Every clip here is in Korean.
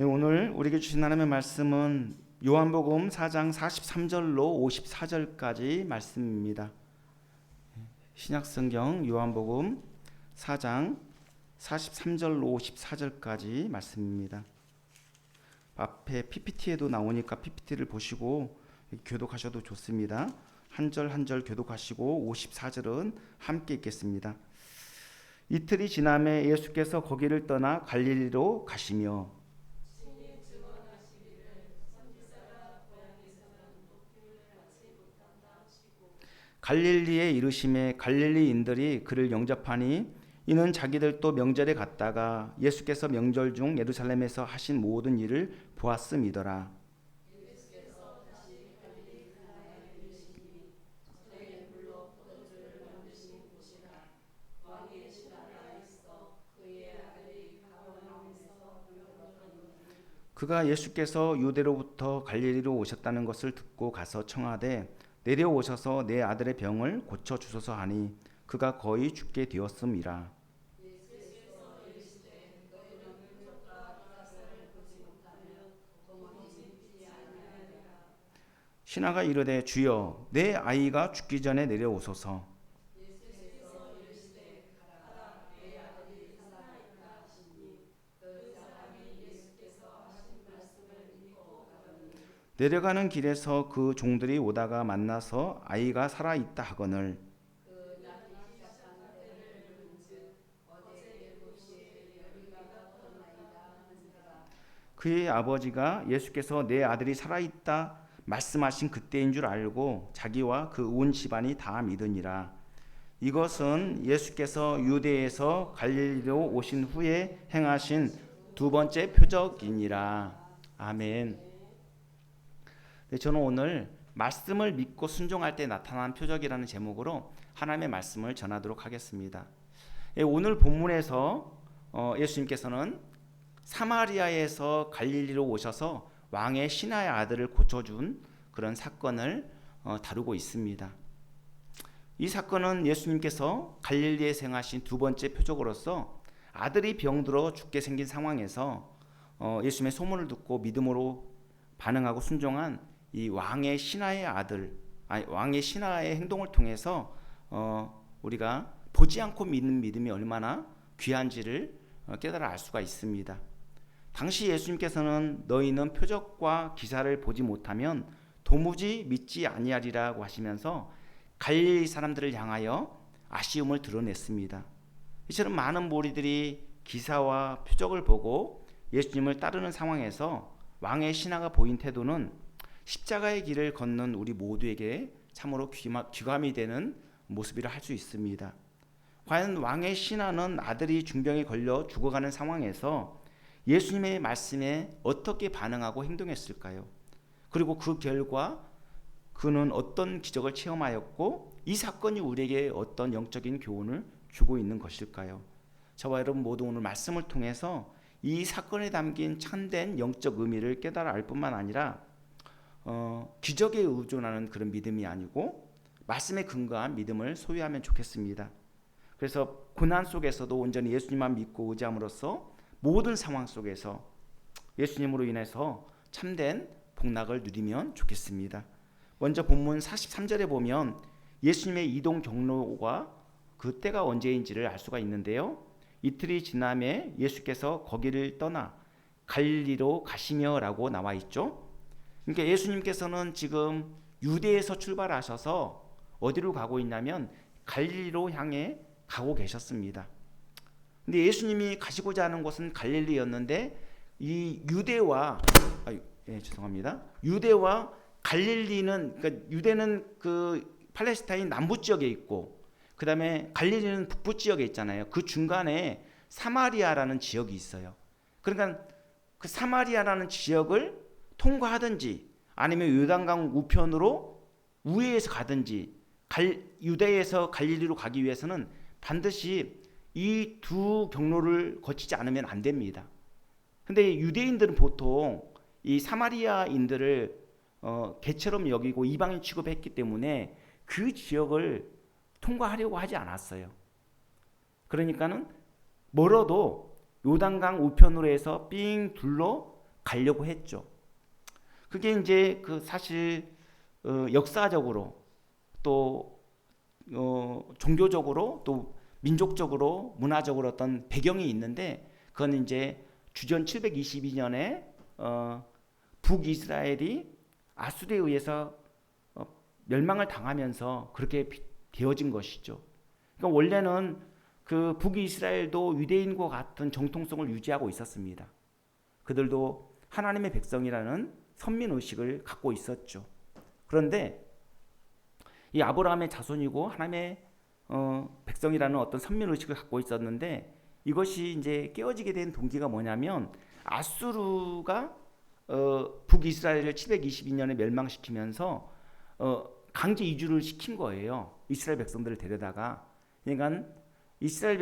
네, 오늘 우리에게 주신 하나님의 말씀은 요한복음 4장 43절로 54절까지 말씀입니다. 신약성경 요한복음 4장 43절로 54절까지 말씀입니다. 앞에 PPT에도 나오니까 PPT를 보시고 교독하셔도 좋습니다. 한 절 한 절 교독하시고 54절은 함께 읽겠습니다. 이틀이 지남에 예수께서 거기를 떠나 갈릴리로 가시며 갈릴리에 이르심에 갈릴리인들이 그를 영접하니 이는 자기들도 명절에 갔다가 예수께서 명절 중 예루살렘에서 하신 모든 일을 보았음이더라. 그가 예수께서 유대로부터 갈릴리로 오셨다는 것을 듣고 가서 청하되 내려오셔서 내 아들의 병을 고쳐 주소서 하니 그가 거의 죽게 되었음이라. 신하가 이르되 주여 내 아이가 죽기 전에 내려오소서. 내려가는 길에서 그 종들이 오다가 만나서 아이가 살아 있다 하거늘 그의 아버지가 예수께서 내 아들이 살아 있다 말씀하신 그때인 줄 알고 자기와 그 온 집안이 다 믿으니라. 이것은 예수께서 유대에서 갈릴리로 오신 후에 행하신 두 번째 표적이니라. 아멘. 네, 저는 오늘 말씀을 믿고 순종할 때 나타난 표적이라는 제목으로 하나님의 말씀을 전하도록 하겠습니다. 오늘 본문에서 예수님께서는 사마리아에서 갈릴리로 오셔서 왕의 신하의 아들을 고쳐준 그런 사건을 다루고 있습니다. 이 사건은 예수님께서 갈릴리에 행하신 두 번째 표적으로서 아들이 병들어 죽게 생긴 상황에서 예수님의 소문을 듣고 믿음으로 반응하고 순종한 이 왕의 신하의 아들, 왕의 신하의 행동을 통해서 우리가 보지 않고 믿는 믿음이 얼마나 귀한지를 깨달아 알 수가 있습니다. 당시 예수님께서는 너희는 표적과 기사를 보지 못하면 도무지 믿지 아니하리라고 하시면서 갈릴리 사람들을 향하여 아쉬움을 드러냈습니다. 이처럼 많은 무리들이 기사와 표적을 보고 예수님을 따르는 상황에서 왕의 신하가 보인 태도는 십자가의 길을 걷는 우리 모두에게 참으로 귀감이 되는 모습이라 할 수 있습니다. 과연 왕의 신하는 아들이 중병에 걸려 죽어가는 상황에서 예수님의 말씀에 어떻게 반응하고 행동했을까요? 그리고 그 결과 그는 어떤 기적을 체험하였고 이 사건이 우리에게 어떤 영적인 교훈을 주고 있는 것일까요? 저와 여러분 모두 오늘 말씀을 통해서 이 사건에 담긴 참된 영적 의미를 깨달아 알 뿐만 아니라 기적에 의존하는 그런 믿음이 아니고 말씀에 근거한 믿음을 소유하면 좋겠습니다. 그래서 고난 속에서도 온전히 예수님만 믿고 의지함으로써 모든 상황 속에서 예수님으로 인해서 참된 복락을 누리면 좋겠습니다. 먼저 본문 43절에 보면 예수님의 이동 경로가 그때가 언제인지를 알 수가 있는데요. 이틀이 지남에 예수께서 거기를 떠나 갈릴리로 가시며라고 나와 있죠. 그러니까 예수님께서는 지금 유대에서 출발하셔서 어디로 가고 있냐면 갈릴리로 향해 가고 계셨습니다. 근데 예수님이 가시고자 하는 곳은 갈릴리였는데 이 유대와 유대와 갈릴리는 그러니까 유대는 그 팔레스타인 남부 지역에 있고 그다음에 갈릴리는 북부 지역에 있잖아요. 그 중간에 사마리아라는 지역이 있어요. 그러니까 그 사마리아라는 지역을 통과하든지 아니면 요단강 우편으로 우회해서 가든지 유대에서 갈릴리로 가기 위해서는 반드시 이 두 경로를 거치지 않으면 안 됩니다. 근데 유대인들은 보통 이 사마리아인들을 개처럼 여기고 이방인 취급했기 때문에 그 지역을 통과하려고 하지 않았어요. 그러니까는 멀어도 요단강 우편으로 해서 삥 둘러 가려고 했죠. 그게 이제 그 사실 역사적으로 또 종교적으로 또 민족적으로 문화적으로 어떤 배경이 있는데, 그건 이제 주전 722년에 북이스라엘이 아수르에 의해서 멸망을 당하면서 그렇게 되어진 것이죠. 그러니까 원래는 그 북이스라엘도 유대인과 같은 정통성을 유지하고 있었습니다. 그들도 하나님의 백성이라는 선민의식을 갖고 있었죠. 그런데 이 아브라함의 자손이고 하나님의 백성이라는 어떤 선민의식을 갖고 있었는데, 이것이 이제 깨어지게 된 동기가 뭐냐면, 아수르가 북이스라엘을 722년에 멸망시키면서 강제 이주를 시킨 거예요. 이스라엘 백성들을 데려다가. 그러니까 이스라엘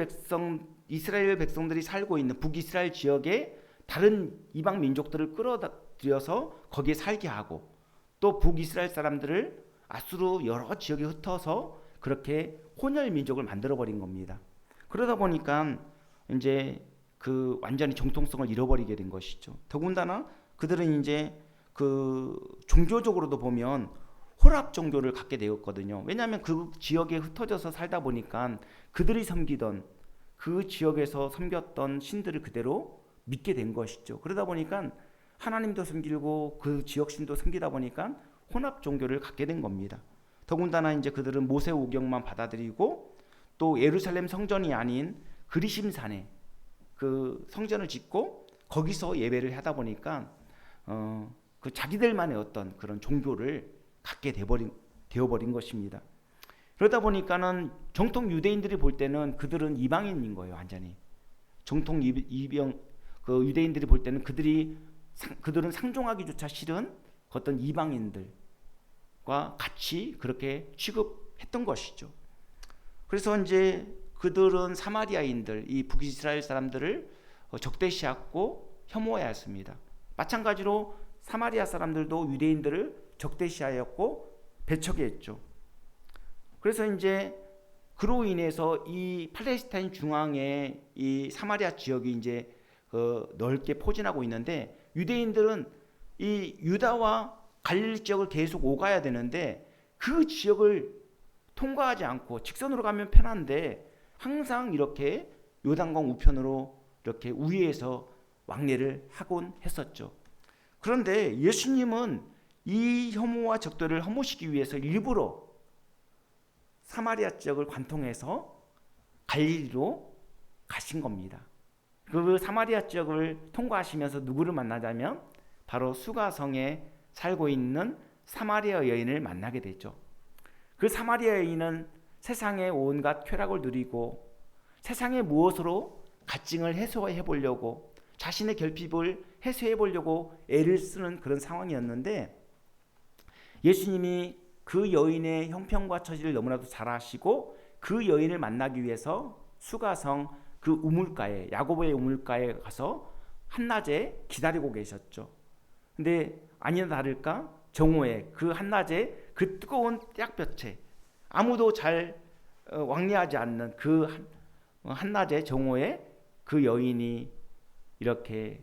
백성들이 살고 있는 북이스라엘 지역에 다른 이방 민족들을 끌어들여서 거기에 살게 하고, 또 북이스라엘 사람들을 아수르 여러 지역에 흩어서 그렇게 혼혈 민족을 만들어 버린 겁니다. 그러다 보니까 이제 그 완전히 정통성을 잃어버리게 된 것이죠. 더군다나 그들은 이제 그 종교적으로도 보면 혼합 종교를 갖게 되었거든요. 왜냐하면 그 지역에 흩어져서 살다 보니까 그들이 섬기던 그 지역에서 섬겼던 신들을 그대로 믿게 된 것이죠. 그러다 보니까 하나님도 섬기고 그 지역 신도 섬기다 보니까 혼합 종교를 갖게 된 겁니다. 더군다나 이제 그들은 모세 오경만 받아들이고, 또 예루살렘 성전이 아닌 그리심산에 그 성전을 짓고 거기서 예배를 하다 보니까 그 자기들만의 어떤 그런 종교를 갖게 되어버린 것입니다. 그러다 보니까는 정통 유대인들이 볼 때는 그들은 이방인인 거예요, 완전히. 정통 그 유대인들이 볼 때는 그들은 상종하기조차 싫은 어떤 이방인들과 같이 그렇게 취급했던 것이죠. 그래서 이제 그들은 사마리아인들, 이 북이스라엘 사람들을 적대시하고 혐오해했습니다. 마찬가지로 사마리아 사람들도 유대인들을 적대시하였고 배척했죠. 그래서 이제 그로 인해서 이 팔레스타인 중앙에 이 사마리아 지역이 이제 넓게 포진하고 있는데, 유대인들은 이 유다와 갈릴리 지역을 계속 오가야 되는데 그 지역을 통과하지 않고 직선으로 가면 편한데 항상 이렇게 요단강 우편으로 이렇게 우회해서 왕래를 하곤 했었죠. 그런데 예수님은 이 혐오와 적대를 허무시키기 위해서 일부러 사마리아 지역을 관통해서 갈릴리로 가신 겁니다. 그 사마리아 지역을 통과하시면서 누구를 만나자면 바로 수가성에 살고 있는 사마리아 여인을 만나게 되죠. 그 사마리아 여인은 세상의 온갖 쾌락을 누리고 세상의 무엇으로 갈증을 해소해 보려고, 자신의 결핍을 해소해 보려고 애를 쓰는 그런 상황이었는데, 예수님이 그 여인의 형편과 처지를 너무나도 잘 아시고 그 여인을 만나기 위해서 수가성 그 우물가에, 야고보의 우물가에 가서 한낮에 기다리고 계셨죠. 근데 아니나 다를까 정오에 그 한낮에 그 뜨거운 떼약볕에 아무도 잘 왕래하지 않는 그 한낮에 정오에 그 여인이 이렇게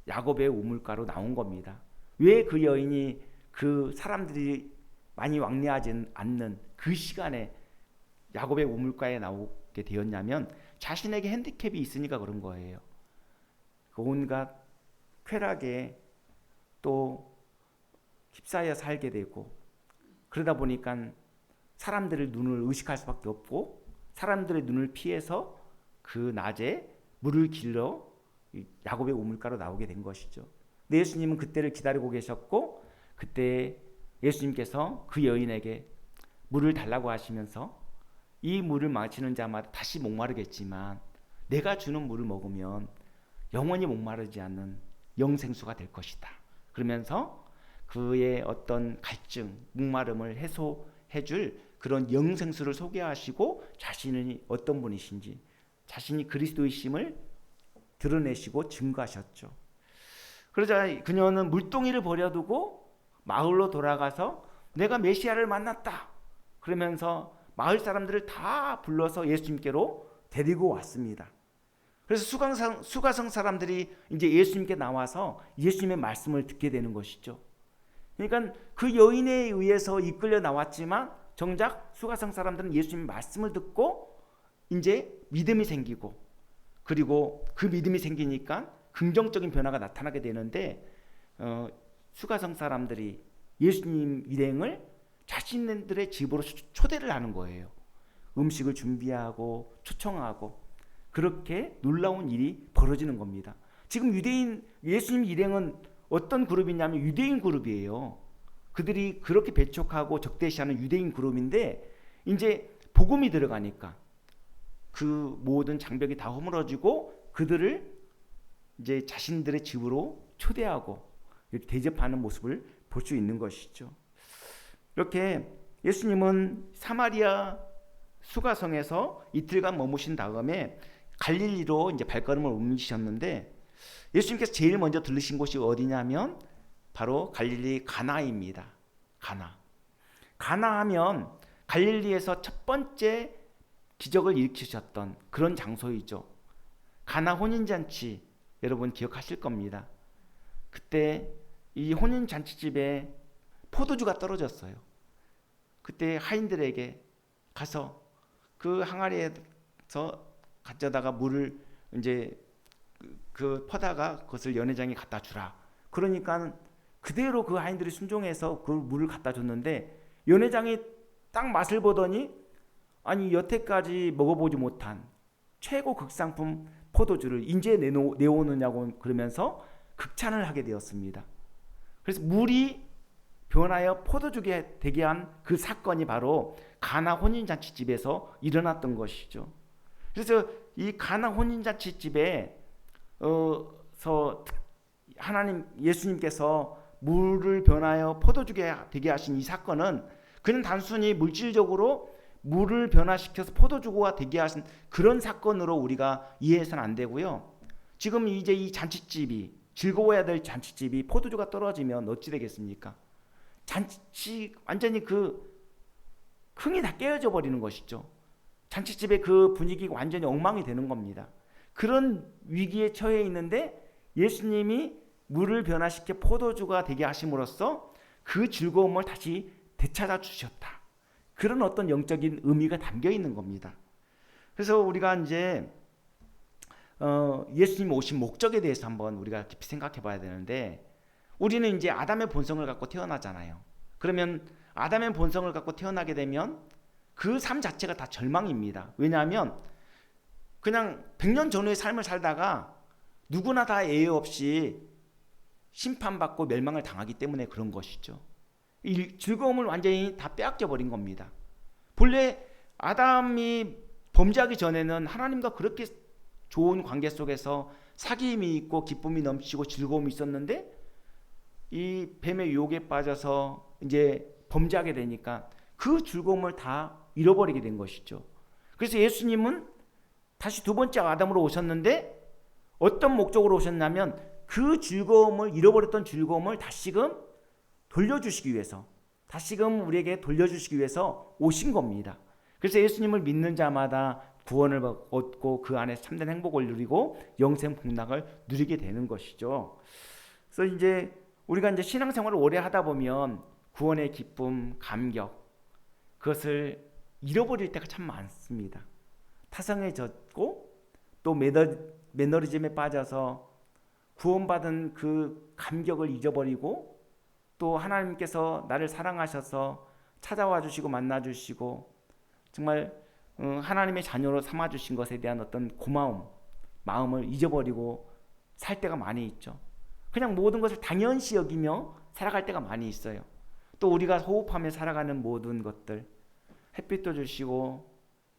야곱의 우물가로 나온 겁니다. 왜 그 여인이 그 사람들이 많이 왕래하지 않는 그 시간에 야곱의 우물가에 나오게 되었냐면, 자신에게 핸디캡이 있으니까 그런 거예요. 온갖 쾌락에 또 휩싸여 살게 되고, 그러다 보니까 사람들의 눈을 의식할 수밖에 없고 사람들의 눈을 피해서 그 낮에 물을 길러 야곱의 우물가로 나오게 된 것이죠. 근데 예수님은 그때를 기다리고 계셨고, 그때 예수님께서 그 여인에게 물을 달라고 하시면서 이 물을 마시는 자마다 다시 목마르겠지만 내가 주는 물을 먹으면 영원히 목마르지 않는 영생수가 될 것이다. 그러면서 그의 어떤 갈증, 목마름을 해소해 줄 그런 영생수를 소개하시고 자신이 어떤 분이신지, 자신이 그리스도이심을 드러내시고 증거하셨죠. 그러자 그녀는 물동이를 버려두고 마을로 돌아가서 내가 메시아를 만났다 그러면서 마을 사람들을 다 불러서 예수님께로 데리고 왔습니다. 그래서 수가성 사람들이 이제 예수님께 나와서 예수님의 말씀을 듣게 되는 것이죠. 그러니까 그 여인에 의해서 이끌려 나왔지만 정작 수가성 사람들은 예수님의 말씀을 듣고 이제 믿음이 생기고, 그리고 그 믿음이 생기니까 긍정적인 변화가 나타나게 되는데, 수가성 사람들이 예수님 일행을 자신들의 집으로 초대를 하는 거예요. 음식을 준비하고 초청하고, 그렇게 놀라운 일이 벌어지는 겁니다. 지금 유대인 예수님 일행은 어떤 그룹이냐면 유대인 그룹이에요. 그들이 그렇게 배척하고 적대시하는 유대인 그룹인데, 이제 복음이 들어가니까 그 모든 장벽이 다 허물어지고 그들을 이제 자신들의 집으로 초대하고 이렇게 대접하는 모습을 볼 수 있는 것이죠. 이렇게 예수님은 사마리아 수가성에서 이틀간 머무신 다음에 갈릴리로 이제 발걸음을 옮기셨는데, 예수님께서 제일 먼저 들르신 곳이 어디냐면 바로 갈릴리 가나입니다. 가나하면 갈릴리에서 첫 번째 기적을 일으키셨던 그런 장소이죠. 가나 혼인잔치, 여러분 기억하실 겁니다. 그때 이 혼인잔치집에 포도주가 떨어졌어요. 그때 하인들에게 가서 그 항아리에서 가져다가 물을 이제 그 퍼다가 그것을 연회장에 갖다 주라. 그러니까 그대로 그 하인들이 순종해서 그 물을 갖다 줬는데, 연회장이 딱 맛을 보더니 아니 여태까지 먹어보지 못한 최고 극상품 포도주를 이제 내오느냐고 그러면서 극찬을 하게 되었습니다. 그래서 물이 변하여 포도주가 되게 한 그 사건이 바로 가나 혼인잔치집에서 일어났던 것이죠. 그래서 이 가나 혼인잔치집에 하나님 예수님께서 물을 변하여 포도주가 되게 하신 이 사건은 그냥 단순히 물질적으로 물을 변화시켜서 포도주가 되게 하신 그런 사건으로 우리가 이해해서는 안 되고요. 지금 이제 이 잔치집이 즐거워야 될 잔치집이 포도주가 떨어지면 어찌 되겠습니까? 잔치 완전히 그 흥이 다 깨어져 버리는 것이죠. 잔치집의 그 분위기가 완전히 엉망이 되는 겁니다. 그런 위기에 처해 있는데 예수님이 물을 변화시켜 포도주가 되게 하심으로써 그 즐거움을 다시 되찾아 주셨다. 그런 어떤 영적인 의미가 담겨 있는 겁니다. 그래서 우리가 이제 예수님 오신 목적에 대해서 한번 우리가 깊이 생각해 봐야 되는데, 우리는 이제 아담의 본성을 갖고 태어나잖아요. 그러면 아담의 본성을 갖고 태어나게 되면 그 삶 자체가 다 절망입니다. 왜냐하면 그냥 100년 전후의 삶을 살다가 누구나 다 예외 없이 심판받고 멸망을 당하기 때문에 그런 것이죠. 이 즐거움을 완전히 다 빼앗겨 버린 겁니다. 본래 아담이 범죄하기 전에는 하나님과 그렇게 좋은 관계 속에서 사귐이 있고 기쁨이 넘치고 즐거움이 있었는데, 이 뱀의 유혹에 빠져서 이제 범죄하게 되니까 그 즐거움을 다 잃어버리게 된 것이죠. 그래서 예수님은 다시 두 번째 아담으로 오셨는데 어떤 목적으로 오셨냐면 그 즐거움을, 잃어버렸던 즐거움을 다시금 돌려주시기 위해서, 다시금 우리에게 돌려주시기 위해서 오신 겁니다. 그래서 예수님을 믿는 자마다 구원을 얻고 그 안에서 참된 행복을 누리고 영생 복락을 누리게 되는 것이죠. 그래서 이제 우리가 이제 신앙생활을 오래 하다 보면 구원의 기쁨, 감격, 그것을 잃어버릴 때가 참 많습니다. 타성에 젖고 또 매너리즘에 빠져서 구원받은 그 감격을 잊어버리고, 또 하나님께서 나를 사랑하셔서 찾아와 주시고 만나 주시고 정말 하나님의 자녀로 삼아 주신 것에 대한 어떤 고마움, 마음을 잊어버리고 살 때가 많이 있죠. 그냥 모든 것을 당연시 여기며 살아갈 때가 많이 있어요. 또 우리가 호흡하며 살아가는 모든 것들, 햇빛도 주시고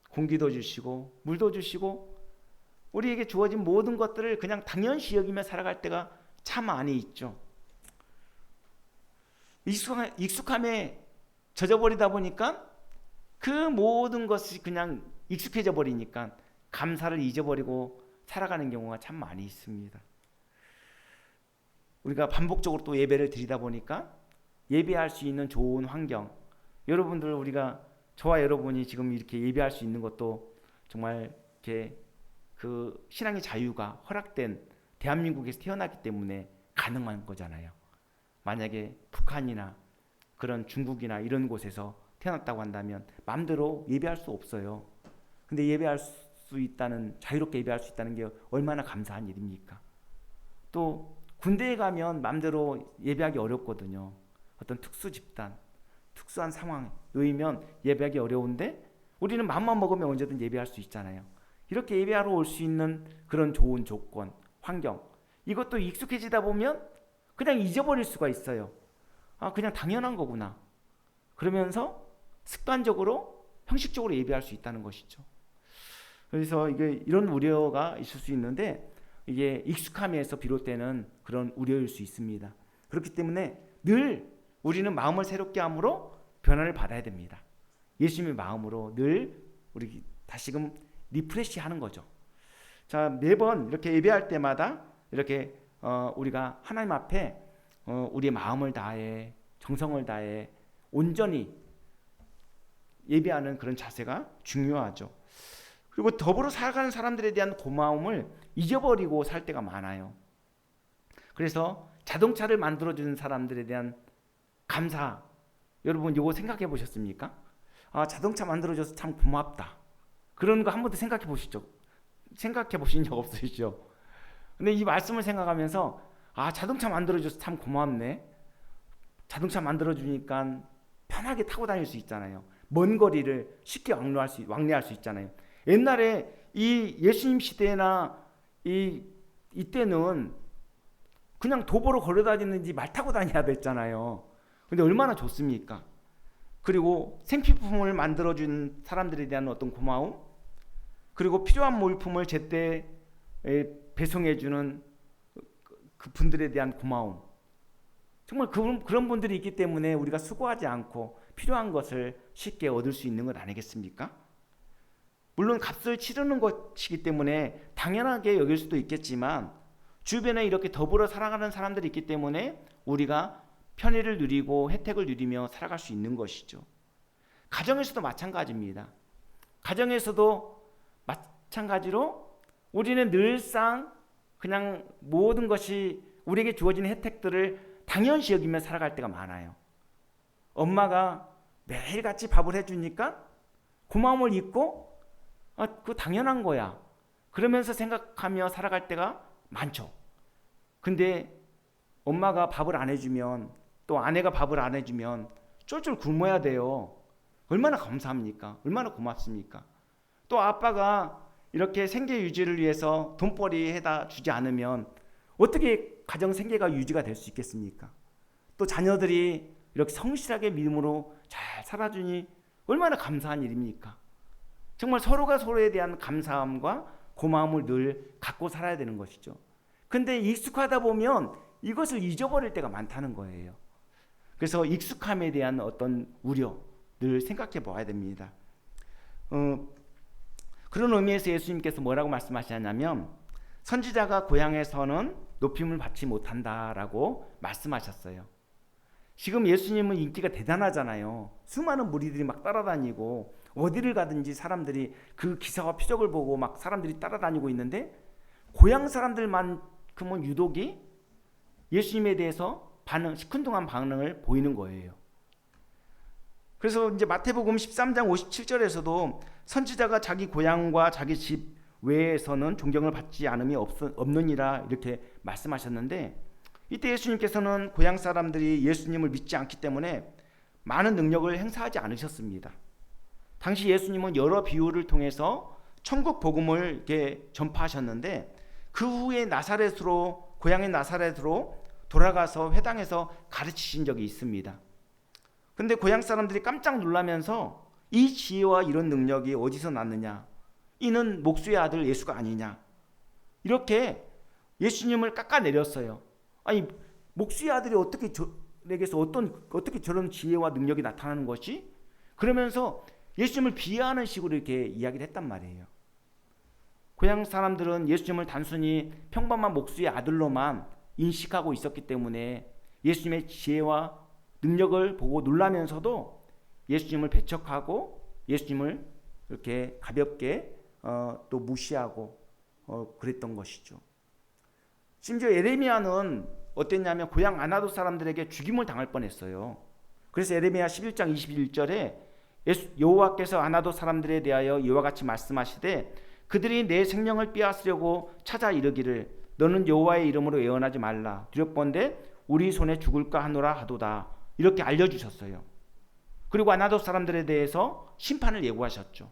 공기도 주시고 물도 주시고 우리에게 주어진 모든 것들을 그냥 당연시 여기며 살아갈 때가 참 많이 있죠. 익숙함에 젖어버리다 보니까 그 모든 것이 그냥 익숙해져 버리니까 감사를 잊어버리고 살아가는 경우가 참 많이 있습니다. 우리가 반복적으로 또 예배를 드리다 보니까 예배할 수 있는 좋은 환경, 여러분들 우리가 저와 여러분이 지금 이렇게 예배할 수 있는 것도 정말 이렇게 그 신앙의 자유가 허락된 대한민국에서 태어났기 때문에 가능한 거잖아요. 만약에 북한이나 그런 중국이나 이런 곳에서 태어났다고 한다면 마음대로 예배할 수 없어요. 근데 예배할 수 있다는, 자유롭게 예배할 수 있다는 게 얼마나 감사한 일입니까? 또 군대에 가면 마음대로 예배하기 어렵거든요. 어떤 특수 집단, 특수한 상황에 놓이면 예배하기 어려운데 우리는 마음만 먹으면 언제든 예배할 수 있잖아요. 이렇게 예배하러 올 수 있는 그런 좋은 조건, 환경, 이것도 익숙해지다 보면 그냥 잊어버릴 수가 있어요. 그냥 당연한 거구나. 그러면서 습관적으로, 형식적으로 예배할 수 있다는 것이죠. 그래서 이게 이런 우려가 있을 수 있는데 이게 익숙함에서 비롯되는 그런 우려일 수 있습니다. 그렇기 때문에 늘 우리는 마음을 새롭게 함으로 변화를 받아야 됩니다. 예수님의 마음으로 늘 우리 다시금 리프레시하는 거죠. 자, 매번 이렇게 예배할 때마다 이렇게 우리가 하나님 앞에 우리의 마음을 다해, 정성을 다해 온전히 예배하는 그런 자세가 중요하죠. 그리고 더불어 살아가는 사람들에 대한 고마움을 잊어버리고 살 때가 많아요. 그래서 자동차를 만들어주는 사람들에 대한 감사, 여러분 이거 생각해 보셨습니까? 자동차 만들어줘서 참 고맙다. 그런 거 한 번도 생각해 보신 적 없으시죠? 근데 이 말씀을 생각하면서 자동차 만들어줘서 참 고맙네. 자동차 만들어주니까 편하게 타고 다닐 수 있잖아요. 먼 거리를 쉽게 왕래할 수 있잖아요. 옛날에 이 예수님 시대나 이때는 그냥 도보로 걸어 다니는지 말 타고 다녀야 됐잖아요. 근데 얼마나 좋습니까? 그리고 생필품을 만들어준 사람들에 대한 어떤 고마움, 그리고 필요한 물품을 제때 배송해주는 그 분들에 대한 고마움, 정말 그런 분들이 있기 때문에 우리가 수고하지 않고 필요한 것을 쉽게 얻을 수 있는 것 아니겠습니까? 물론 값을 치르는 것이기 때문에 당연하게 여길 수도 있겠지만 주변에 이렇게 더불어 살아가는 사람들이 있기 때문에 우리가 편의를 누리고 혜택을 누리며 살아갈 수 있는 것이죠. 가정에서도 마찬가지입니다. 가정에서도 마찬가지로 우리는 늘상 그냥 모든 것이 우리에게 주어지는 혜택들을 당연시 여기며 살아갈 때가 많아요. 엄마가 매일같이 밥을 해주니까 고마움을 잊고 그거 당연한 거야. 그러면서 생각하며 살아갈 때가 많죠. 근데 엄마가 밥을 안 해주면, 또 아내가 밥을 안 해주면 쫄쫄 굶어야 돼요. 얼마나 감사합니까? 얼마나 고맙습니까? 또 아빠가 이렇게 생계 유지를 위해서 돈벌이 해다 주지 않으면 어떻게 가정 생계가 유지가 될 수 있겠습니까? 또 자녀들이 이렇게 성실하게 믿음으로 잘 살아주니 얼마나 감사한 일입니까? 정말 서로가 서로에 대한 감사함과 고마움을 늘 갖고 살아야 되는 것이죠. 근데 익숙하다 보면 이것을 잊어버릴 때가 많다는 거예요. 그래서 익숙함에 대한 어떤 우려 늘 생각해 봐야 됩니다. 그런 의미에서 예수님께서 뭐라고 말씀하시냐면 선지자가 고향에서는 높임을 받지 못한다라고 말씀하셨어요. 지금 예수님은 인기가 대단하잖아요. 수많은 무리들이 막 따라다니고 어디를 가든지 사람들이 그 기사와 표적을 보고 막 사람들이 따라다니고 있는데 고향 사람들만큼은 유독이 예수님에 대해서 시큰둥한 반응을 보이는 거예요. 그래서 이제 마태복음 13장 57절에서도 선지자가 자기 고향과 자기 집 외에서는 존경을 받지 않음이 없느니라 이렇게 말씀하셨는데, 이때 예수님께서는 고향 사람들이 예수님을 믿지 않기 때문에 많은 능력을 행사하지 않으셨습니다. 당시 예수님은 여러 비유를 통해서 천국 복음을 이렇게 전파하셨는데 그 후에 고향의 나사렛으로 돌아가서 회당에서 가르치신 적이 있습니다. 근데 고향 사람들이 깜짝 놀라면서 이 지혜와 이런 능력이 어디서 났느냐, 이는 목수의 아들 예수가 아니냐, 이렇게 예수님을 깎아내렸어요. 아니 목수의 아들이 내게서 어떻게 저런 지혜와 능력이 나타나는 것이? 그러면서 예수님을 비하하는 식으로 이렇게 이야기를 했단 말이에요. 고향 사람들은 예수님을 단순히 평범한 목수의 아들로만 인식하고 있었기 때문에 예수님의 지혜와 능력을 보고 놀라면서도 예수님을 배척하고 예수님을 이렇게 가볍게 또 무시하고 그랬던 것이죠. 심지어 예레미야는 어땠냐면 고향 아나도 사람들에게 죽임을 당할 뻔했어요. 그래서 예레미야 11장 21절에 여호와께서 아나도 사람들에 대하여 이와 같이 말씀하시되 그들이 내 생명을 빼앗으려고 찾아 이르기를 너는 여호와의 이름으로 예언하지 말라 두렵건대 우리 손에 죽을까 하노라 하도다. 이렇게 알려주셨어요. 그리고 아나도 사람들에 대해서 심판을 예고하셨죠.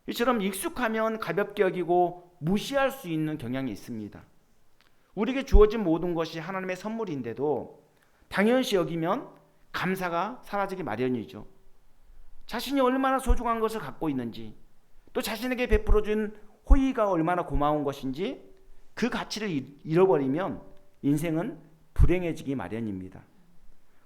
이처럼 익숙하면 가볍게 여기고 무시할 수 있는 경향이 있습니다. 우리에게 주어진 모든 것이 하나님의 선물인데도 당연시 여기면 감사가 사라지기 마련이죠. 자신이 얼마나 소중한 것을 갖고 있는지, 또 자신에게 베풀어준 호의가 얼마나 고마운 것인지 그 가치를 잃어버리면 인생은 불행해지기 마련입니다.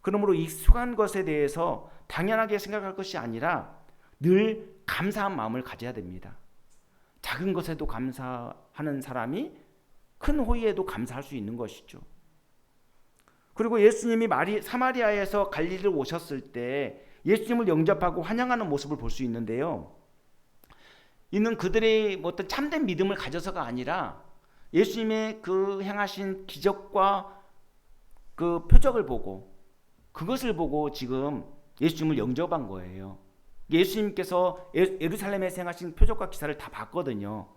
그러므로 익숙한 것에 대해서 당연하게 생각할 것이 아니라 늘 감사한 마음을 가져야 됩니다. 작은 것에도 감사하는 사람이 큰 호의에도 감사할 수 있는 것이죠. 그리고 예수님이 사마리아에서 갈릴리를 오셨을 때 예수님을 영접하고 환영하는 모습을 볼 수 있는데요. 이는 그들의 어떤 참된 믿음을 가져서가 아니라 예수님의 그 행하신 기적과 그 표적을 보고 그것을 보고 지금 예수님을 영접한 거예요. 예수님께서 예루살렘에서 행하신 표적과 기사를 다 봤거든요.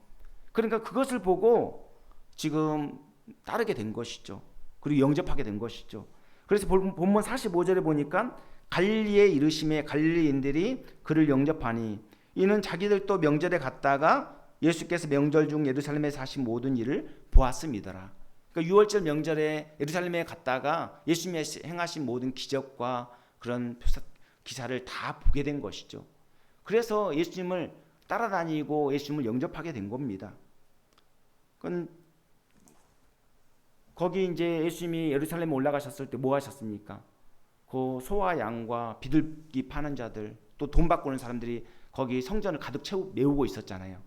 그러니까 그것을 보고 지금 따르게 된 것이죠. 그리고 영접하게 된 것이죠. 그래서 본문 45절에 보니까 갈릴리에 이르심에 갈릴리인들이 그를 영접하니 이는 자기들도 명절에 갔다가 예수께서 명절 중 예루살렘에서 하신 모든 일을 보았음이더라. 그러니까 6월절 명절에 예루살렘에 갔다가 예수님이 행하신 모든 기적과 그런 기사를 다 보게 된 것이죠. 그래서 예수님을 따라다니고 예수님을 영접하게 된 겁니다. 거기 이제 예수님이 예루살렘에 올라가셨을 때 뭐 하셨습니까? 그 소와 양과 비둘기 파는 자들, 또 돈 바꾸는 사람들이 거기 성전을 가득 메우고 있었잖아요.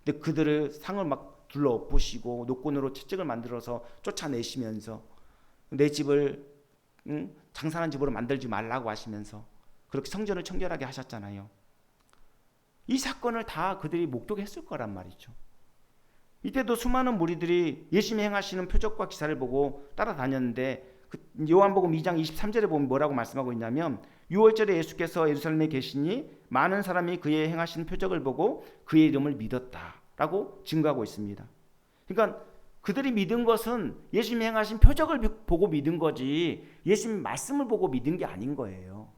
근데 그들을 상을 막 둘러 엎으시고 노끈으로 채찍을 만들어서 쫓아내시면서 내 집을 장사하는 집으로 만들지 말라고 하시면서 그렇게 성전을 청결하게 하셨잖아요. 이 사건을 다 그들이 목격했을 거란 말이죠. 이때도 수많은 무리들이 예수님이 행하시는 표적과 기사를 보고 따라다녔는데 요한복음 2장 23절에 보면 뭐라고 말씀하고 있냐면 6월절에 예수께서 예루살렘에 계시니 많은 사람이 그의 행하신 표적을 보고 그의 이름을 믿었다라고 증거하고 있습니다. 그러니까 그들이 믿은 것은 예수님이 행하신 표적을 보고 믿은 거지 예수님 말씀을 보고 믿은 게 아닌 거예요.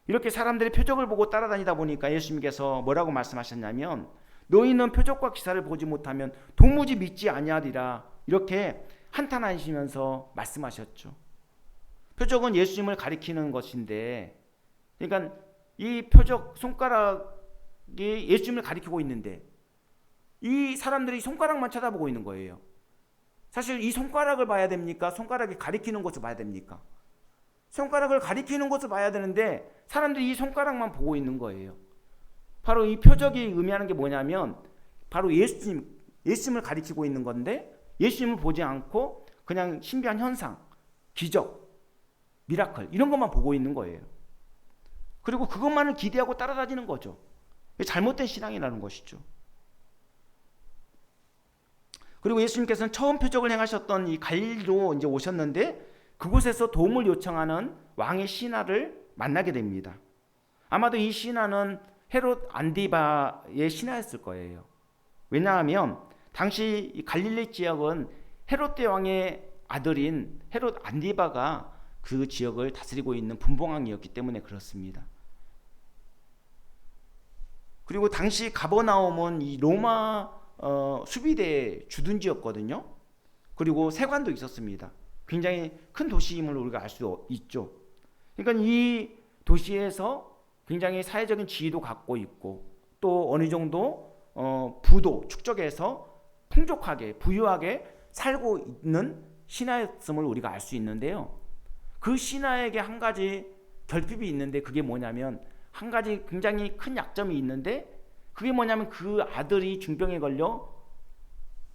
이렇게 사람들이 표적을 보고 따라다니다 보니까 예수님께서 뭐라고 말씀하셨냐면 너희는 표적과 기사를 보지 못하면 도무지 믿지 아니하리라 이렇게 한탄하시면서 말씀하셨죠. 표적은 예수님을 가리키는 것인데 그러니까 이 표적 손가락이 예수님을 가리키고 있는데 이 사람들이 손가락만 쳐다보고 있는 거예요. 사실 이 손가락을 봐야 됩니까? 손가락이 가리키는 것을 봐야 됩니까? 손가락을 가리키는 것을 봐야 되는데 사람들이 이 손가락만 보고 있는 거예요. 바로 이 표적이 의미하는 게 뭐냐면 바로 예수님을 가리키고 있는 건데 예수님을 보지 않고 그냥 신비한 현상, 기적, 미라클 이런 것만 보고 있는 거예요. 그리고 그것만을 기대하고 따라다니는 거죠. 잘못된 신앙이라는 것이죠. 그리고 예수님께서는 처음 표적을 행하셨던 이 갈릴리로 이제 오셨는데 그곳에서 도움을 요청하는 왕의 신하를 만나게 됩니다. 아마도 이 신하는 헤롯 안디바의 신하였을 거예요. 왜냐하면 당시 이 갈릴리 지역은 헤롯 대왕의 아들인 헤롯 안디바가 그 지역을 다스리고 있는 분봉왕이었기 때문에 그렇습니다. 그리고 당시 가버나움은 이 로마 수비대의 주둔지였거든요. 그리고 세관도 있었습니다. 굉장히 큰 도시임을 우리가 알 수 있죠. 그러니까 이 도시에서 굉장히 사회적인 지위도 갖고 있고 또 어느 정도 부도 축적해서 풍족하게 부유하게 살고 있는 신하였음을 우리가 알 수 있는데요. 그 신하에게 한 가지 결핍이 있는데 그게 뭐냐면 한 가지 굉장히 큰 약점이 있는데 그게 뭐냐면 그 아들이 중병에 걸려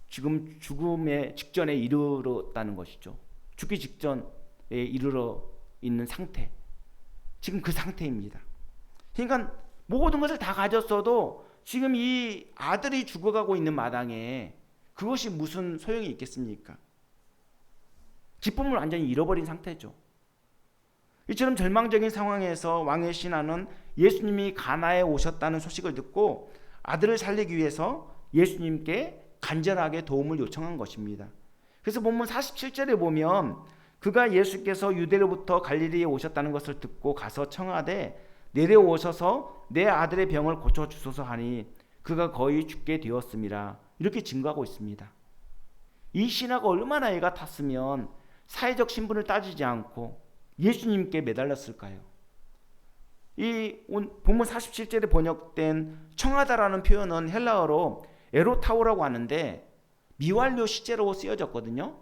지금 죽음의 직전에 이르렀다는 것이죠. 죽기 직전에 이르러 있는 상태. 지금 그 상태입니다. 그러니까 모든 것을 다 가졌어도 지금 이 아들이 죽어가고 있는 마당에 그것이 무슨 소용이 있겠습니까? 기쁨을 완전히 잃어버린 상태죠. 이처럼 절망적인 상황에서 왕의 신하는 예수님이 가나에 오셨다는 소식을 듣고 아들을 살리기 위해서 예수님께 간절하게 도움을 요청한 것입니다. 그래서 본문 47절에 보면 그가 예수께서 유대로부터 갈릴리에 오셨다는 것을 듣고 가서 청하되 내려오셔서 내 아들의 병을 고쳐주소서 하니 그가 거의 죽게 되었음이라, 이렇게 증거하고 있습니다. 이 신하가 얼마나 애가 탔으면 사회적 신분을 따지지 않고 예수님께 매달렸을까요? 이 본문 47절에 번역된 청하다라는 표현은 헬라어로 에로타오라고 하는데 미완료 시제로 쓰여졌거든요.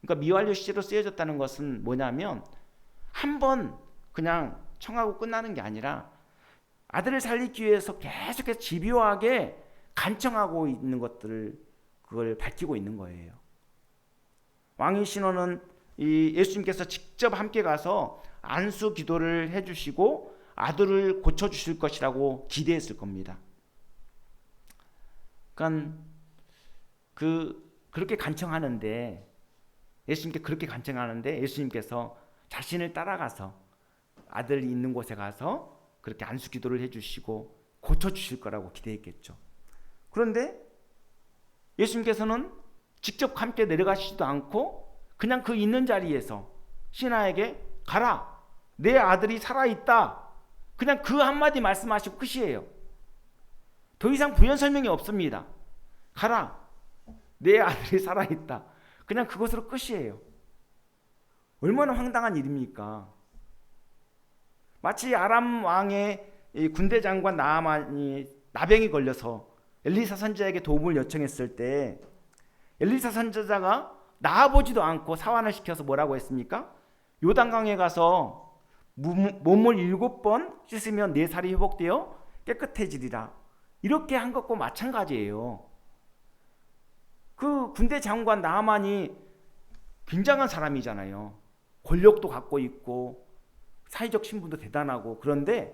그러니까 미완료 시제로 쓰여졌다는 것은 뭐냐면 한 번 그냥 청하고 끝나는 게 아니라 아들을 살리기 위해서 계속해서 집요하게 간청하고 있는 것들을 그걸 밝히고 있는 거예요. 왕의 신호는 이 예수님께서 직접 함께 가서 안수 기도를 해주시고 아들을 고쳐주실 것이라고 기대했을 겁니다. 그러니까 그렇게 간청하는데 예수님께 그렇게 간청하는데 예수님께서 자신을 따라가서 아들 있는 곳에 가서 그렇게 안수 기도를 해주시고 고쳐주실 거라고 기대했겠죠. 그런데 예수님께서는 직접 함께 내려가시지도 않고 그냥 그 있는 자리에서 신하에게 가라, 내 아들이 살아있다, 그냥 그 한마디 말씀하시고 끝이에요. 더 이상 부연 설명이 없습니다. 가라, 내 아들이 살아있다, 그냥 그것으로 끝이에요. 얼마나 황당한 일입니까? 마치 아람 왕의 군대 장관 나아만이 나병이 걸려서 엘리사 선지자에게 도움을 요청했을 때 엘리사 선지자가 나아보지도 않고 사환을 시켜서 뭐라고 했습니까? 요단강에 가서 몸을 7번 씻으면 네 살이 회복되어 깨끗해지리라, 이렇게 한 것과 마찬가지예요. 그 군대 장관 나아만이 굉장한 사람이잖아요. 권력도 갖고 있고 사회적 신분도 대단하고, 그런데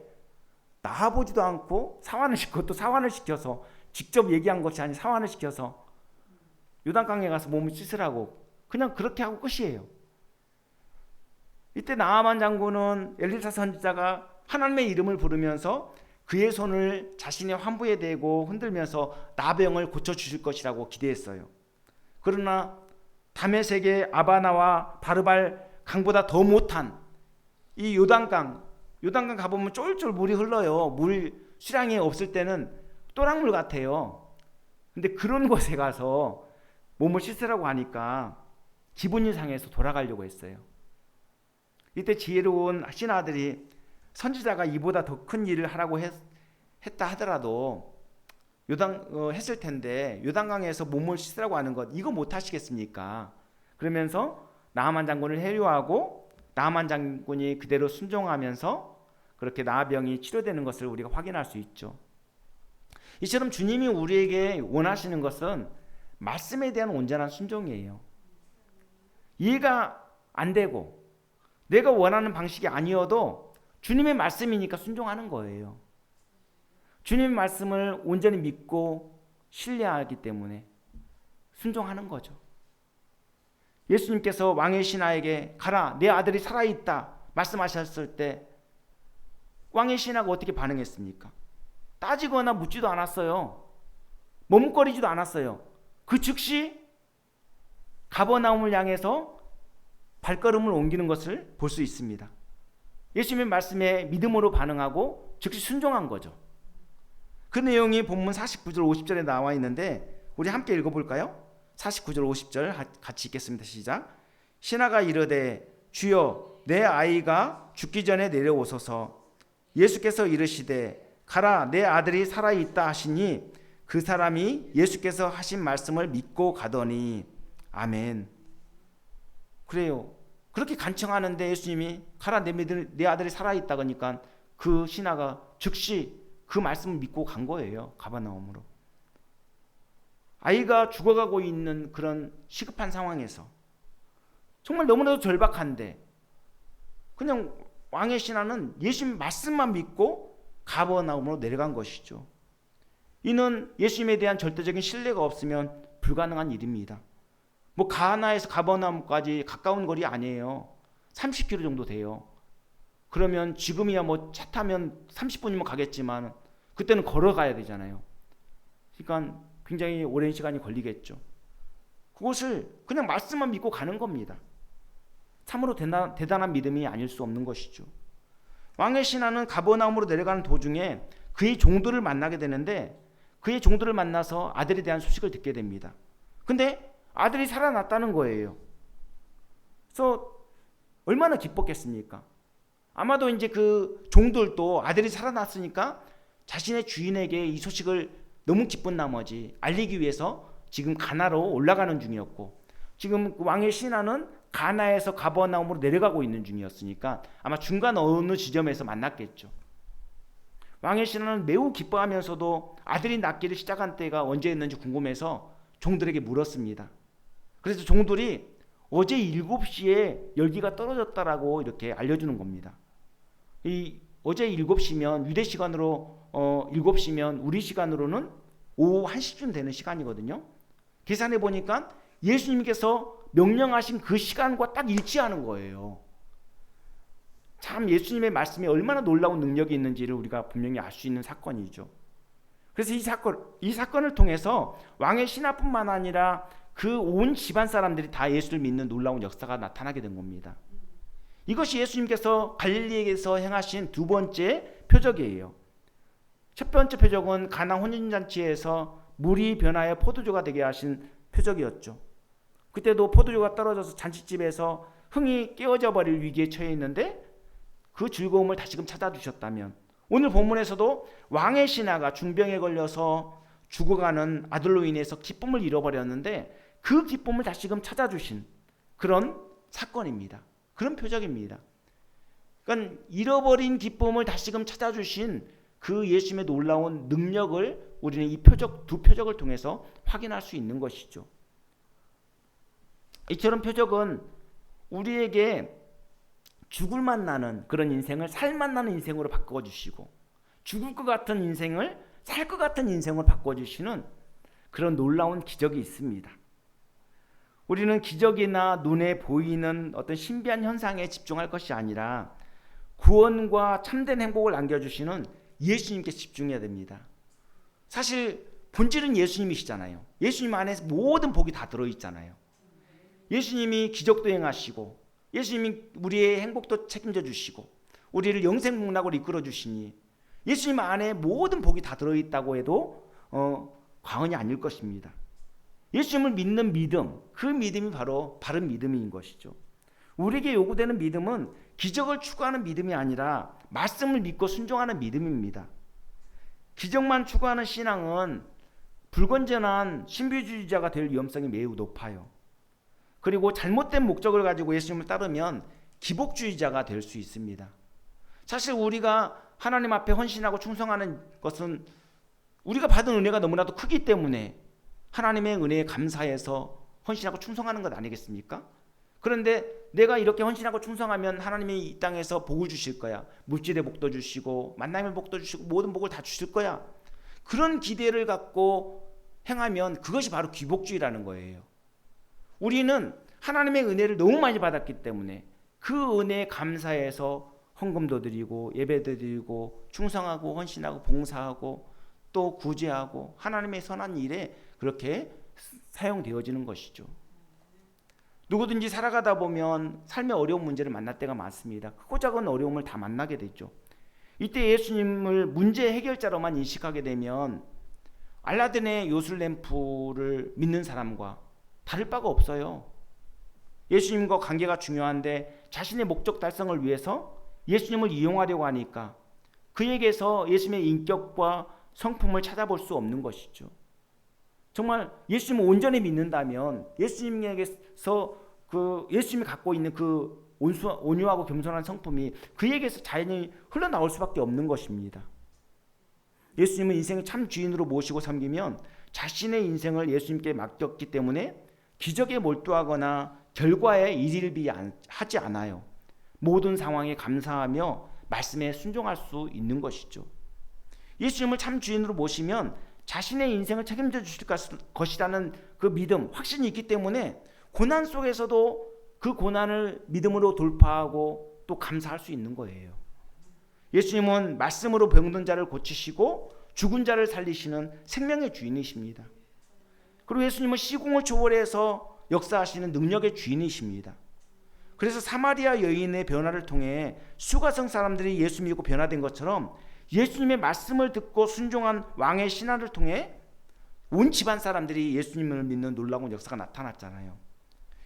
나아보지도 않고 사환을 시켰고 또 사환을 시켜서 직접 얘기한 것이 아닌 사환을 시켜서 요단강에 가서 몸을 씻으라고 그냥 그렇게 하고 끝이에요. 이때 나아만 장군은 엘리사 선지자가 하나님의 이름을 부르면서 그의 손을 자신의 환부에 대고 흔들면서 나병을 고쳐주실 것이라고 기대했어요. 그러나 다메섹의 아바나와 바르발 강보다 더 못한 이 요단강 가보면 쫄쫄 물이 흘러요. 물 수량이 없을 때는 또랑물 같아요. 근데 그런 곳에 가서 몸을 씻으라고 하니까 기분이 상해서 돌아가려고 했어요. 이때 지혜로운 신하들이 선지자가 이보다 더 큰 일을 하라고 했다 하더라도 했을 텐데 요단강에서 몸을 씻으라고 하는 것, 이거 못 하시겠습니까? 그러면서 나아만 장군을 해류하고 나아만 장군이 그대로 순종하면서 그렇게 나병이 치료되는 것을 우리가 확인할 수 있죠. 이처럼 주님이 우리에게 원하시는 것은 말씀에 대한 온전한 순종이에요. 이해가 안 되고 내가 원하는 방식이 아니어도 주님의 말씀이니까 순종하는 거예요. 주님의 말씀을 온전히 믿고 신뢰하기 때문에 순종하는 거죠. 예수님께서 왕의 신하에게 가라, 내 아들이 살아있다 말씀하셨을 때 왕의 신하가 어떻게 반응했습니까? 따지거나 묻지도 않았어요. 머뭇거리지도 않았어요. 그 즉시 가버나움을 향해서 발걸음을 옮기는 것을 볼 수 있습니다. 예수님의 말씀에 믿음으로 반응하고 즉시 순종한 거죠. 그 내용이 본문 49절 50절에 나와 있는데 우리 함께 읽어볼까요? 49절 50절 같이 읽겠습니다. 시작. 신하가 이르되 주여 내 아이가 죽기 전에 내려오소서. 예수께서 이르시되 가라, 내 아들이 살아있다 하시니 그 사람이 예수께서 하신 말씀을 믿고 가더니 아멘. 그래요. 그렇게 간청하는데 예수님이 가라, 내 아들이 살아있다 그러니까 그 신하가 즉시 그 말씀을 믿고 간 거예요. 가버나움으로. 아이가 죽어가고 있는 그런 시급한 상황에서 정말 너무나도 절박한데 그냥 왕의 신하는 예수님 말씀만 믿고 가버나움으로 내려간 것이죠. 이는 예수님에 대한 절대적인 신뢰가 없으면 불가능한 일입니다. 뭐 가나에서 가버나움까지 가까운 거리 아니에요. 30km 정도 돼요. 그러면 지금이야 뭐 차 타면 30분이면 가겠지만 그때는 걸어가야 되잖아요. 그러니까 굉장히 오랜 시간이 걸리겠죠. 그것을 그냥 말씀만 믿고 가는 겁니다. 참으로 대단한 믿음이 아닐 수 없는 것이죠. 왕의 신하는 가버나움으로 내려가는 도중에 그의 종들을 만나게 되는데 그의 종들을 만나서 아들에 대한 소식을 듣게 됩니다. 근데 아들이 살아났다는 거예요. 그래서 얼마나 기뻤겠습니까? 아마도 이제 그 종들도 아들이 살아났으니까 자신의 주인에게 이 소식을 너무 기쁜 나머지 알리기 위해서 지금 가나로 올라가는 중이었고, 지금 왕의 신하는 가나에서 가버나움으로 내려가고 있는 중이었으니까 아마 중간 어느 지점에서 만났겠죠. 왕의 신하는 매우 기뻐하면서도 아들이 낳기를 시작한 때가 언제였는지 궁금해서 종들에게 물었습니다. 그래서 종들이 어제 7시에 열기가 떨어졌다라고 이렇게 알려주는 겁니다. 이 어제 7시면 유대 시간으로 7시면 우리 시간으로는 오후 1시쯤 되는 시간이거든요. 계산해 보니까 예수님께서 명령하신 그 시간과 딱 일치하는 거예요. 참 예수님의 말씀이 얼마나 놀라운 능력이 있는지를 우리가 분명히 알 수 있는 사건이죠. 그래서 이 사건을 통해서 왕의 신하뿐만 아니라 그 온 집안 사람들이 다 예수를 믿는 놀라운 역사가 나타나게 된 겁니다. 이것이 예수님께서 갈릴리에서 행하신 두 번째 표적이에요. 첫 번째 표적은 가나 혼인잔치에서 물이 변하여 포도주가 되게 하신 표적이었죠. 그때도 포도주가 떨어져서 잔치집에서 흥이 깨어져 버릴 위기에 처해 있는데 그 즐거움을 다시금 찾아주셨다면, 오늘 본문에서도 왕의 신하가 중병에 걸려서 죽어가는 아들로 인해서 기쁨을 잃어버렸는데 그 기쁨을 다시금 찾아주신 그런 사건입니다. 그런 표적입니다. 그러니까 잃어버린 기쁨을 다시금 찾아주신 그 예수님의 놀라운 능력을 우리는 이 두 표적을 통해서 확인할 수 있는 것이죠. 이처럼 표적은 우리에게 죽을 만나는 그런 인생을 살 만나는 인생으로 바꿔주시고, 죽을 것 같은 인생을 살 것 같은 인생으로 바꿔주시는 그런 놀라운 기적이 있습니다. 우리는 기적이나 눈에 보이는 어떤 신비한 현상에 집중할 것이 아니라 구원과 참된 행복을 안겨주시는 예수님께 집중해야 됩니다. 사실 본질은 예수님이시잖아요. 예수님 안에 모든 복이 다 들어있잖아요. 예수님이 기적도 행하시고, 예수님이 우리의 행복도 책임져 주시고, 우리를 영생복락으로 이끌어 주시니 예수님 안에 모든 복이 다 들어있다고 해도 과언이 아닐 것입니다. 예수님을 믿는 믿음, 그 믿음이 바로 바른 믿음인 것이죠. 우리에게 요구되는 믿음은 기적을 추구하는 믿음이 아니라 말씀을 믿고 순종하는 믿음입니다. 기적만 추구하는 신앙은 불건전한 신비주의자가 될 위험성이 매우 높아요. 그리고 잘못된 목적을 가지고 예수님을 따르면 기복주의자가 될 수 있습니다. 사실 우리가 하나님 앞에 헌신하고 충성하는 것은 우리가 받은 은혜가 너무나도 크기 때문에 하나님의 은혜에 감사해서 헌신하고 충성하는 것 아니겠습니까? 그런데 내가 이렇게 헌신하고 충성하면 하나님이 이 땅에서 복을 주실 거야. 물질의 복도 주시고 만남의 복도 주시고 모든 복을 다 주실 거야. 그런 기대를 갖고 행하면 그것이 바로 기복주의라는 거예요. 우리는 하나님의 은혜를 너무 많이 받았기 때문에 그 은혜에 감사해서 헌금도 드리고 예배도 드리고 충성하고 헌신하고 봉사하고 또 구제하고 하나님의 선한 일에 그렇게 사용되어지는 것이죠. 누구든지 살아가다 보면 삶의 어려운 문제를 만날 때가 많습니다. 크고 작은 어려움을 다 만나게 되죠. 이때 예수님을 문제 해결자로만 인식하게 되면 알라딘의 요술램프를 믿는 사람과 다를 바가 없어요. 예수님과 관계가 중요한데 자신의 목적 달성을 위해서 예수님을 이용하려고 하니까 그에게서 예수님의 인격과 성품을 찾아볼 수 없는 것이죠. 정말 예수님을 온전히 믿는다면 예수님에게서 예수님이 갖고 있는 그 온유하고 겸손한 성품이 그에게서 자연히 흘러나올 수밖에 없는 것입니다. 예수님은 인생의 참 주인으로 모시고 섬기면 자신의 인생을 예수님께 맡겼기 때문에 기적에 몰두하거나 결과에 일일비하지 않아요. 모든 상황에 감사하며 말씀에 순종할 수 있는 것이죠. 예수님을 참 주인으로 모시면 자신의 인생을 책임져 주실 것이라는 그 믿음, 확신이 있기 때문에 고난 속에서도 그 고난을 믿음으로 돌파하고 또 감사할 수 있는 거예요. 예수님은 말씀으로 병든 자를 고치시고 죽은 자를 살리시는 생명의 주인이십니다. 그리고 예수님은 시공을 초월해서 역사하시는 능력의 주인이십니다. 그래서 사마리아 여인의 변화를 통해 수가성 사람들이 예수 믿고 변화된 것처럼 예수님의 말씀을 듣고 순종한 왕의 신화를 통해 온 집안 사람들이 예수님을 믿는 놀라운 역사가 나타났잖아요.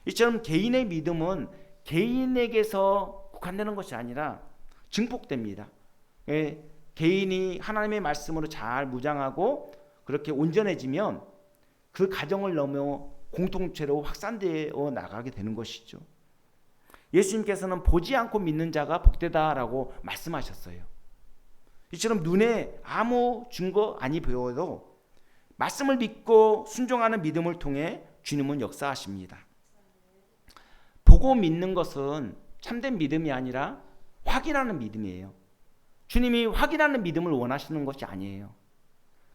이처럼 개인의 믿음은 개인에게서 국한되는 것이 아니라 증폭됩니다. 개인이 하나님의 말씀으로 잘 무장하고 그렇게 온전해지면 그 가정을 넘어 공동체로 확산되어 나가게 되는 것이죠. 예수님께서는 보지 않고 믿는 자가 복되다라고 말씀하셨어요. 이처럼 눈에 아무 증거 아니 보여도 말씀을 믿고 순종하는 믿음을 통해 주님은 역사하십니다. 보고 믿는 것은 참된 믿음이 아니라 확인하는 믿음이에요. 주님이 확인하는 믿음을 원하시는 것이 아니에요.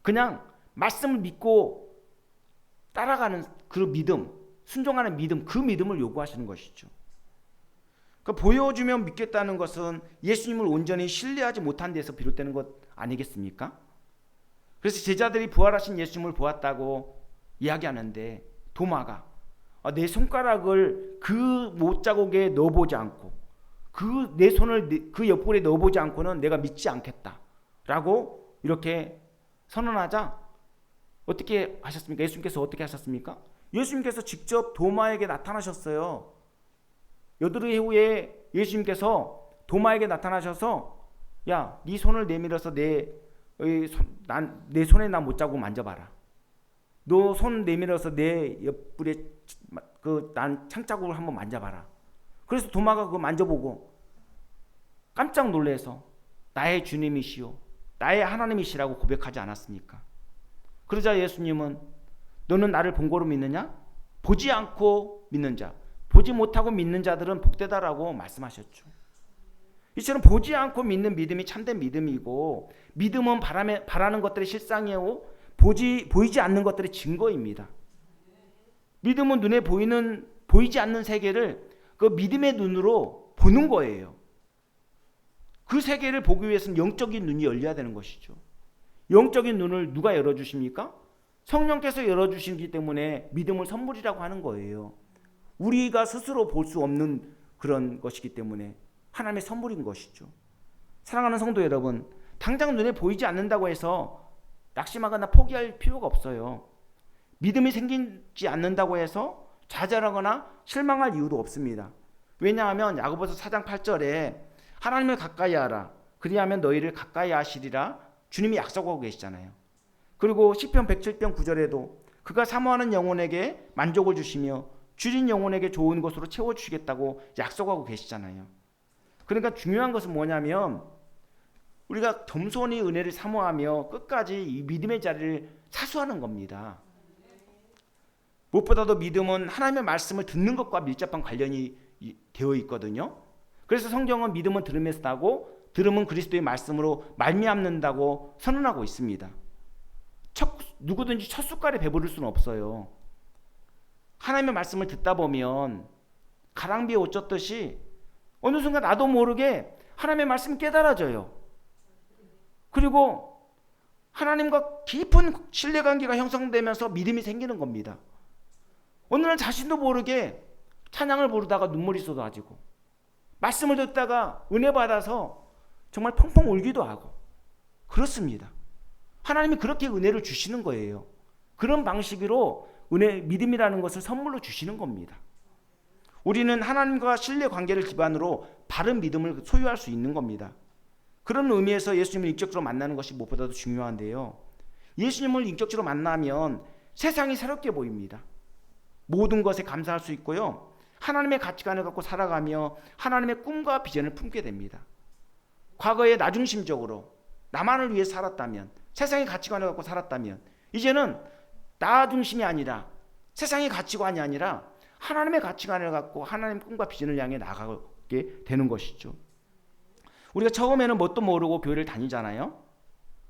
그냥 말씀을 믿고 따라가는 그 믿음, 순종하는 믿음, 그 믿음을 요구하시는 것이죠. 그러니까 보여주면 믿겠다는 것은 예수님을 온전히 신뢰하지 못한 데서 비롯되는 것 아니겠습니까? 그래서 제자들이 부활하신 예수님을 보았다고 이야기하는데 도마가 내 손가락을 그 못자국에 넣어보지 않고 내 손을 그 옆구리에 넣어보지 않고는 내가 믿지 않겠다라고 이렇게 선언하자 어떻게 하셨습니까? 예수님께서 어떻게 하셨습니까? 예수님께서 직접 도마에게 나타나셨어요. 여드레 후에 예수님께서 도마에게 나타나셔서 야, 네 손을 내밀어서 내 손에 나 못자국 만져봐라. 너 손 내밀어서 내 옆구리에 난 창자국을 한번 만져봐라. 그래서 도마가 그거 만져보고 깜짝 놀라서 나의 주님이시오, 나의 하나님이시라고 고백하지 않았습니까? 그러자 예수님은 너는 나를 본 거로 믿느냐? 보지 않고 믿는 자, 보지 못하고 믿는 자들은 복되다라고 말씀하셨죠. 이처럼 보지 않고 믿는 믿음이 참된 믿음이고 믿음은 바라는 것들의 실상이고 보이지 않는 것들의 증거입니다. 믿음은 눈에 보이지 않는 세계를 그 믿음의 눈으로 보는 거예요. 그 세계를 보기 위해서는 영적인 눈이 열려야 되는 것이죠. 영적인 눈을 누가 열어주십니까? 성령께서 열어주시기 때문에 믿음을 선물이라고 하는 거예요. 우리가 스스로 볼 수 없는 그런 것이기 때문에 하나님의 선물인 것이죠. 사랑하는 성도 여러분, 당장 눈에 보이지 않는다고 해서 낙심하거나 포기할 필요가 없어요. 믿음이 생기지 않는다고 해서 좌절하거나 실망할 이유도 없습니다. 왜냐하면 야고보서 4장 8절에 하나님을 가까이 하라 그리하면 너희를 가까이 하시리라 주님이 약속하고 계시잖아요. 그리고 시편 107편 9절에도 그가 사모하는 영혼에게 만족을 주시며 줄인 영혼에게 좋은 것으로 채워주시겠다고 약속하고 계시잖아요. 그러니까 중요한 것은 뭐냐면 우리가 겸손히 은혜를 사모하며 끝까지 이 믿음의 자리를 사수하는 겁니다. 무엇보다도 믿음은 하나님의 말씀을 듣는 것과 밀접한 관련이 되어 있거든요. 그래서 성경은 믿음은 들음에서 나고 들음은 그리스도의 말씀으로 말미암는다고 선언하고 있습니다. 누구든지 첫 숟갈에 배부를 수는 없어요. 하나님의 말씀을 듣다 보면 가랑비에 옷 젖듯이 어느 순간 나도 모르게 하나님의 말씀이 깨달아져요. 그리고 하나님과 깊은 신뢰관계가 형성되면서 믿음이 생기는 겁니다. 어느 날 자신도 모르게 찬양을 부르다가 눈물이 쏟아지고 말씀을 듣다가 은혜 받아서 정말 펑펑 울기도 하고 그렇습니다. 하나님이 그렇게 은혜를 주시는 거예요. 그런 방식으로 믿음이라는 것을 선물로 주시는 겁니다. 우리는 하나님과 신뢰 관계를 기반으로 바른 믿음을 소유할 수 있는 겁니다. 그런 의미에서 예수님을 인격적으로 만나는 것이 무엇보다도 중요한데요. 예수님을 인격적으로 만나면 세상이 새롭게 보입니다. 모든 것에 감사할 수 있고요. 하나님의 가치관을 갖고 살아가며 하나님의 꿈과 비전을 품게 됩니다. 과거에 나중심적으로 나만을 위해 살았다면, 세상의 가치관을 갖고 살았다면 이제는 나 중심이 아니라 세상의 가치관이 아니라 하나님의 가치관을 갖고 하나님의 꿈과 비전을 향해 나가게 되는 것이죠. 우리가 처음에는 뭣도 모르고 교회를 다니잖아요.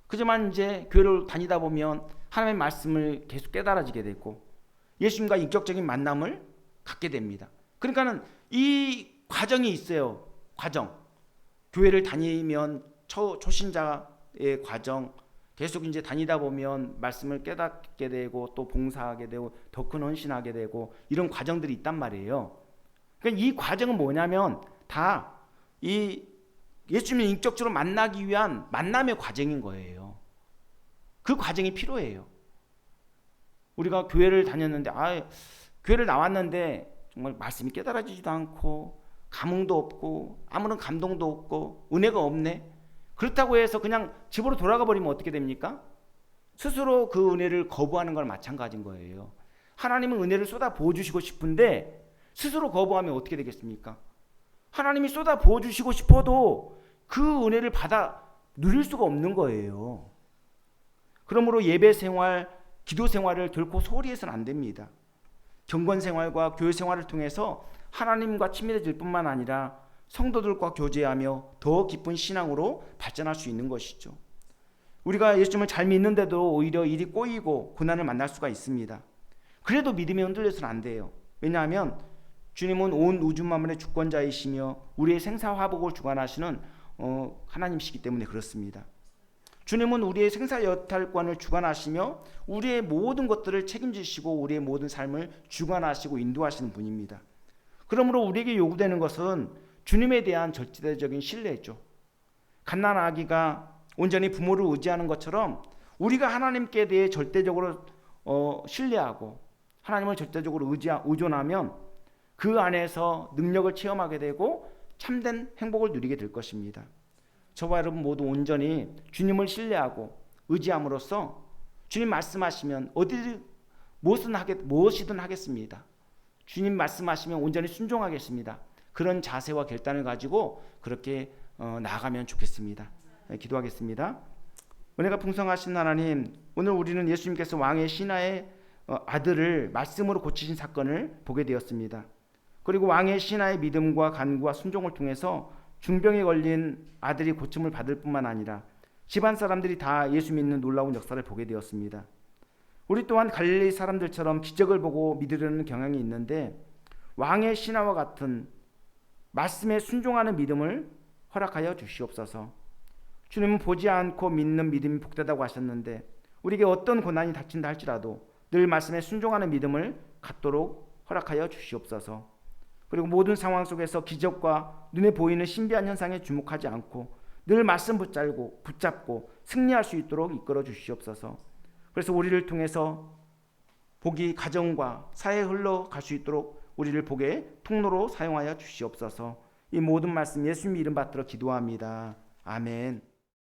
그지만 이제 교회를 다니다 보면 하나님의 말씀을 계속 깨달아지게 되고 예수님과 인격적인 만남을 갖게 됩니다. 그러니까는 이 과정이 있어요. 과정. 교회를 다니면 초신자의 과정, 계속 이제 다니다 보면 말씀을 깨닫게 되고 또 봉사하게 되고 더 큰 헌신하게 되고 이런 과정들이 있단 말이에요. 그러니까 이 과정은 뭐냐면 다 이 예수님을 인격적으로 만나기 위한 만남의 과정인 거예요. 그 과정이 필요해요. 우리가 교회를 다녔는데 교회를 나왔는데 정말 말씀이 깨달아지지도 않고 감흥도 없고 아무런 감동도 없고 은혜가 없네. 그렇다고 해서 그냥 집으로 돌아가 버리면 어떻게 됩니까? 스스로 그 은혜를 거부하는 걸 마찬가지인 거예요. 하나님은 은혜를 쏟아 부어주시고 싶은데 스스로 거부하면 어떻게 되겠습니까? 하나님이 쏟아 부어주시고 싶어도 그 은혜를 받아 누릴 수가 없는 거예요. 그러므로 예배 생활, 기도 생활을 결코 소홀히 해서는 안 됩니다. 경건 생활과 교회 생활을 통해서 하나님과 친밀해질 뿐만 아니라 성도들과 교제하며 더 깊은 신앙으로 발전할 수 있는 것이죠. 우리가 예수님을 잘 믿는데도 오히려 일이 꼬이고 고난을 만날 수가 있습니다. 그래도 믿음이 흔들려서는 안 돼요. 왜냐하면 주님은 온 우주 만물의 주권자이시며 우리의 생사화복을 주관하시는 하나님이시기 때문에 그렇습니다. 주님은 우리의 생사여탈권을 주관하시며 우리의 모든 것들을 책임지시고 우리의 모든 삶을 주관하시고 인도하시는 분입니다. 그러므로 우리에게 요구되는 것은 주님에 대한 절대적인 신뢰죠. 갓난 아기가 온전히 부모를 의지하는 것처럼 우리가 하나님께 대해 절대적으로 신뢰하고 하나님을 절대적으로 의존하면 그 안에서 능력을 체험하게 되고 참된 행복을 누리게 될 것입니다. 저와 여러분 모두 온전히 주님을 신뢰하고 의지함으로써 주님 말씀하시면 무엇이든 하겠습니다. 주님 말씀하시면 온전히 순종하겠습니다. 그런 자세와 결단을 가지고 그렇게 나아가면 좋겠습니다. 기도하겠습니다. 은혜가 풍성하신 하나님, 오늘 우리는 예수님께서 왕의 신하의 아들을 말씀으로 고치신 사건을 보게 되었습니다. 그리고 왕의 신하의 믿음과 간구와 순종을 통해서 중병에 걸린 아들이 고침을 받을 뿐만 아니라 집안 사람들이 다 예수 믿는 놀라운 역사를 보게 되었습니다. 우리 또한 갈릴리 사람들처럼 기적을 보고 믿으려는 경향이 있는데 왕의 신하와 같은 말씀에 순종하는 믿음을 허락하여 주시옵소서. 주님은 보지 않고 믿는 믿음이 복되다고 하셨는데 우리에게 어떤 고난이 닥친다 할지라도 늘 말씀에 순종하는 믿음을 갖도록 허락하여 주시옵소서. 그리고 모든 상황 속에서 기적과 눈에 보이는 신비한 현상에 주목하지 않고 늘 말씀 붙잡고 승리할 수 있도록 이끌어 주시옵소서. 그래서 우리를 통해서 복이 가정과 사회에 흘러갈 수 있도록 우리를 복의 통로로 사용하여 주시옵소서. 이 모든 말씀 예수님 이름 받들어 기도합니다. 아멘.